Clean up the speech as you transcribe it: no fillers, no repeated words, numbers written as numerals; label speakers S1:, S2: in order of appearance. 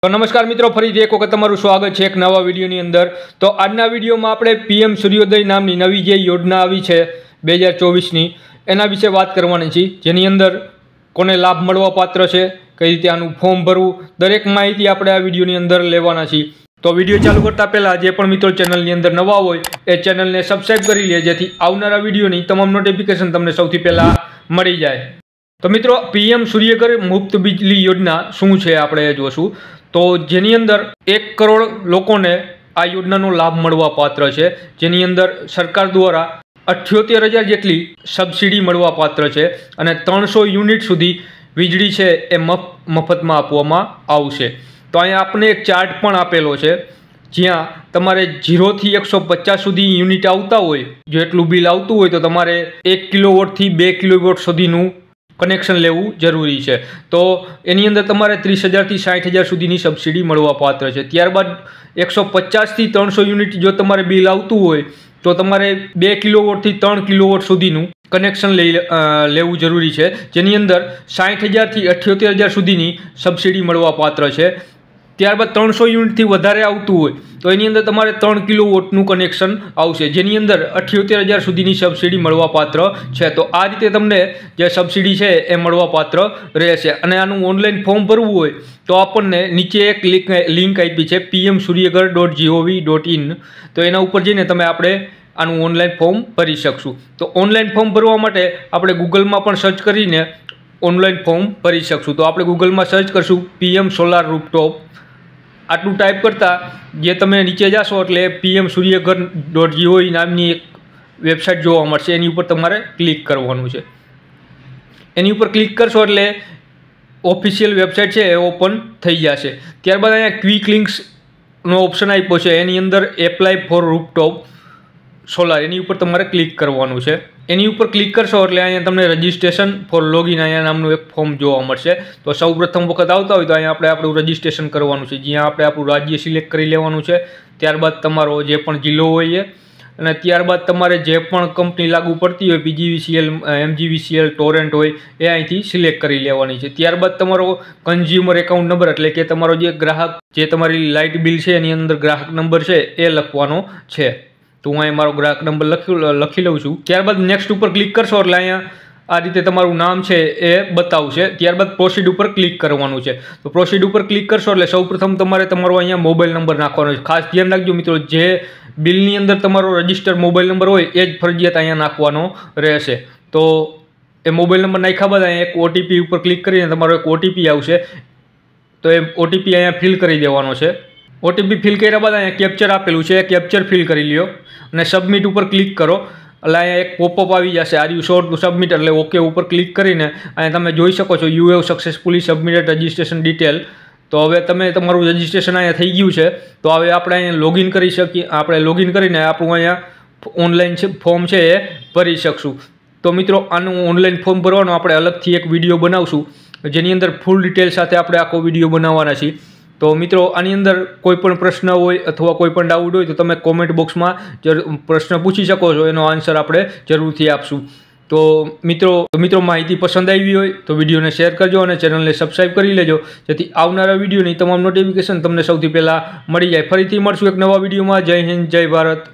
S1: तो नमस्कार मित्रों, फरीथी एक वखत तमारुं स्वागत है एक नवा विडियोनी अंदर। तो आजना विडियोमां आपणे पीएम सूर्योदय नामनी नवी जे योजना आवी छे 2024 नी एना विषे वात करवानी छे, जेनी अंदर कोने लाभ मळवा पात्र छे, कई रीते आनुं फॉर्म भरवुं, दरेक माहिती आपणे आ विडियोनी अंदर लेवाना छे। तो विडियो चालू करता पहला जे पण मित्रों चेनलनी अंदर नवा होय ए चेनलने सब्सक्राइब करी ले, जेथी आवनारा विडियोनी तमाम नोटिफिकेशन तमने सौथी पहेला मळी जाय। तो मित्रों पीएम सूर्यघर मुफ्त बिजली योजना शुं छे आपणे जोशुं। तो जेनी अंदर 1 करोड़ लोकोने आ योजनानो लाभ मळवा पात्र छे, जेनी अंदर सरकार द्वारा 78,000 जेटली सब्सिडी मळवा पात्र छे अने 300 युनिट सुधी वीजળી छे ए मफतमां आपवामां आवशे। तो अहींया आपने एक चार्ट पण आपेलो छे, ज्यां तमारे 0 थी 150 सुधी युनिट आवता होय, जो एटલું बिल आवतुं होय तो तमारे 1 किलोवोट थी 2 किलोवोट सुधीनुं कनेक्शन लेवू जरूरी है। तो एनी अंदर तमारे 30,000 थी 60,000 सुधीनी सब्सिडी मळवा पात्र है। त्यारबाद 150 थी 300 युनिट जो तमारे बिल आवतुं होय तो तमारे 2 किलोवोट थी 3 किलोवोट सुधीनुं कनेक्शन लेवू जरूरी है, जेनी अंदर 60,000 थी 78,000 सुधीनी सब्सिडी मळवा पात्र है। त्यारबाद 300 युनिट थी वधारे आवतुं होय तो एनी अंदर तमारे 3 किलोवोटनुं कनेक्शन आवशे, जेनी अंदर 78,000 सुधीनी सब्सिडी मळवा पात्र है। तो आ रीते तमने जे सब्सिडी है ए मळवा पात्र रहेशे। अने आनुं ऑनलाइन फॉर्म भरवुं होय तो आपणने नीचे एक लिंक आपी है pmsuryaghar.gov.in। तो एना उपर जईने तमे आपणे आनुं ऑनलाइन फॉर्म भरी शकशो। तो ऑनलाइन फॉर्म भरवा माटे आपणे गूगल में पण सर्च करीने ऑनलाइन फॉर्म भरी शकशो। तो आपणे गूगल में सर्च करशुं पीएम सोलार रूफटॉप, आटलू टाइप करता जे तमे नीचे जाशो एटले pmsuryaghar.gov नामनी एक वेबसाइट जोवा मळशे, एनी उपर तमारे क्लिक करवानुं छे। एनी उपर क्लिक करशो एटले ऑफिशियल वेबसाइट छे ए ओपन थई जशे। त्यारबाद अहींया क्विक लिंक्स नो ऑप्शन आप्यो छे, एनी अंदर apply for rooftop solar any उपर तमारे क्लिक करवानुं छे। एनी उपर क्लिक करशो एटले अहींया तमने रजिस्ट्रेशन फॉर लॉगिन अहींया नामनुं एक फॉर्म जोवा मळशे। तो सौ प्रथम वखत आवता होय तो अहींया आपणे आपणुं रजिस्ट्रेशन करवानुं छे, ज्यां आपणे आपणुं राज्य सिलेक्ट करी लेवानुं छे। त्यारबाद तमारो जे पण जिल्लो होय अने त्यारबाद तमारे जे पण कंपनी लागू पड़ती होय PGVCL MGVCL टोरेंट होय ए અહીંથી सिलेक्ट करी लेवानी छे। त्यारबाद तमारो कन्ज्यूमर एकाउंट नंबर एटले के तमारो जे ग्राहक जे तमारी लाइट बिल छे एनी अंदर ग्राहक नंबर छे ए लखवानो छे। तो हूँ मारो ग्राहक नंबर लखी लઉં છું। त्यारबाद नेक्स्ट पर क्लिक करशो એટલે અહીંયા आ रीते तमारू नाम है ए बतावशे। त्यारबाद प्रोसीड पर क्लिक करवानुं छे। तो प्रोसीड पर क्लिक करशो એટલે સૌપ્રથમ તમારે તમારો અહીંયા મોબાઈલ નંબર નાખવાનો છે। ખાસ ધ્યાન રાખજો મિત્રો, જે બિલની અંદર તમારો રજિસ્ટર મોબાઈલ નંબર હોય એ જ ફરજિયાત અહીંયા નાખવાનો રહેશે। તો એ મોબાઈલ નંબર નાખ્યા બાદ અહીંયા એક OTP ઉપર ક્લિક કરીને તમારો એક OTP આવશે, તો એ OTP અહીંયા ફિલ કરી દેવાનો છે। OTP फिल कर्या बाद अहींया कैप्चर आपेलू है, कैप्चर फिल करी लियो और सबमिट पर क्लिक करो એટલે અહીંયા એક પોપઅપ આવી જશે, are you sure to submit એટલે ઓકે ઉપર ક્લિક કરીને અહીંયા તમે જોઈ શકો છો you have successfully submitted registration detail. તો હવે તમે તમારું રજિસ્ટ્રેશન અહીંયા થઈ ગયું છે। તો હવે આપણે અહીંયા લોગિન કરી શકીએ, આપણે લોગિન કરીને આપણું અહીંયા ઓનલાઈન છે ફોર્મ છે એ ભરી શકશું। તો મિત્રો આનું ઓનલાઈન ફોર્મ ભરવાનો આપણે અલગથી એક વિડીયો બનાવશું, જેની અંદર ફૂલ ડિટેલ સાથે આપણે આખો વિડીયો બનાવવાના છીએ। तो मित्रों आनी अंदर कोईपण प्रश्न होय अथवा कोईपण डाउट होय तो तमे कॉमेंट बॉक्स में प्रश्न पूछी शको छो, एनो आंसर आपणे जरूरथी आपशुं। तो मित्रों माहिती पसंद आई होय तो विडियो ने शेर करजो और चेनल ने सब्सक्राइब करी लेजो, जेथी आवनारा विडियोनी तमाम नोटिफिकेशन तमने सौथी पहेला मळी जाय। फरीथी मळशुं एक नवा विडियो में। जय हिंद, जय भारत।